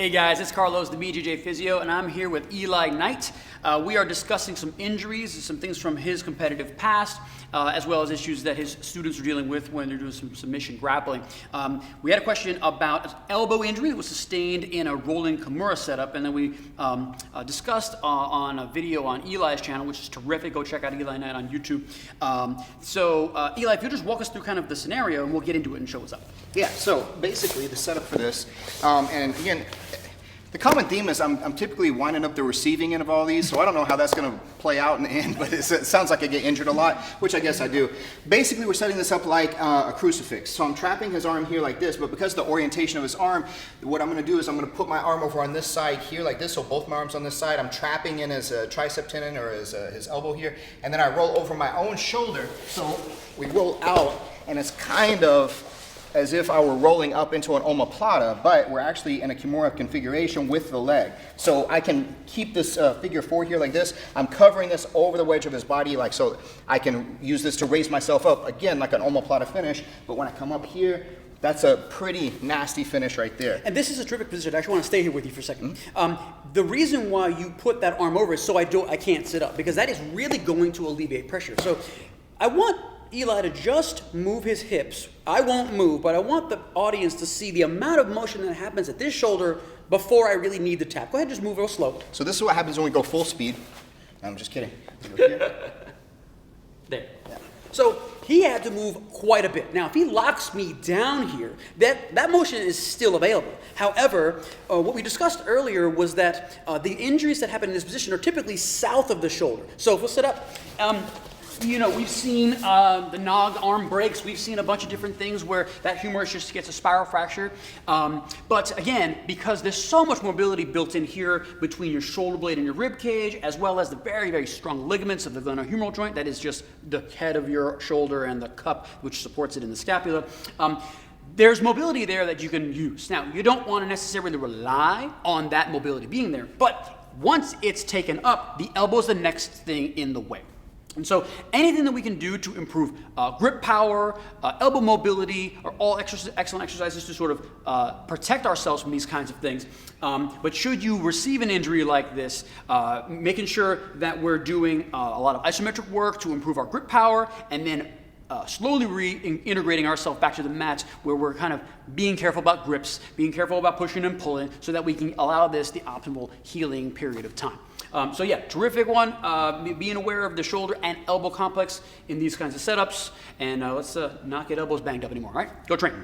Hey guys, it's Carlos, the BJJ Physio, and I'm here with Eli Knight. We are discussing some injuries and some things from his competitive past, as well as issues that his students are dealing with when they're doing some submission grappling. We had a question about an elbow injury that was sustained in a rolling Kimura setup, and then we discussed on a video on Eli's channel, which is terrific. Go check out Eli Knight on YouTube. Eli, if you just walk us through kind of the scenario, and we'll get into it and show what's up. Yeah, so basically the setup for this, and again, the common theme is I'm typically winding up the receiving end of all these, so I don't know how that's going to play out in the end, but it sounds like I get injured a lot, which I guess I do. Basically, we're setting this up like a crucifix. So I'm trapping his arm here like this, but because of the orientation of his arm, what I'm going to do is I'm going to put my arm over on this side here like this, so both my arms on this side. I'm trapping in his tricep tendon or his elbow here, and then I roll over my own shoulder. So we roll out, and it's kind of as if I were rolling up into an omoplata, but we're actually in a Kimura configuration with the leg. So I can keep this figure 4 here like this. I'm covering this over the wedge of his body, like so I can use this to raise myself up, again, like an omoplata finish. But when I come up here, that's a pretty nasty finish right there. And this is a terrific position. I actually want to stay here with you for a second. The reason why you put that arm over is so I can't sit up, because that is really going to alleviate pressure. So I want Eli to just move his hips. I won't move, but I want the audience to see the amount of motion that happens at this shoulder before I really need the tap. Go ahead, just move real slow. So this is what happens when we go full speed. I'm just kidding. There. Yeah. So he had to move quite a bit. Now, if he locks me down here, that motion is still available. However, what we discussed earlier was that the injuries that happen in this position are typically south of the shoulder. So if we'll sit up, you know, we've seen the Nog arm breaks. We've seen a bunch of different things where that humerus just gets a spiral fracture. But again, because there's so much mobility built in here between your shoulder blade and your rib cage, as well as the very, very strong ligaments of the glenohumeral joint, that is just the head of your shoulder and the cup which supports it in the scapula. There's mobility there that you can use. Now, you don't want to necessarily rely on that mobility being there, but once it's taken up, the elbow is the next thing in the way. And so anything that we can do to improve grip power, elbow mobility, are all excellent exercises to sort of protect ourselves from these kinds of things. But should you receive an injury like this, making sure that we're doing a lot of isometric work to improve our grip power, and then slowly reintegrating ourselves back to the mats, where we're kind of being careful about grips, being careful about pushing and pulling, so that we can allow this the optimal healing period of time. So yeah, terrific one, being aware of the shoulder and elbow complex in these kinds of setups, and let's not get elbows banged up anymore, all right? Go train.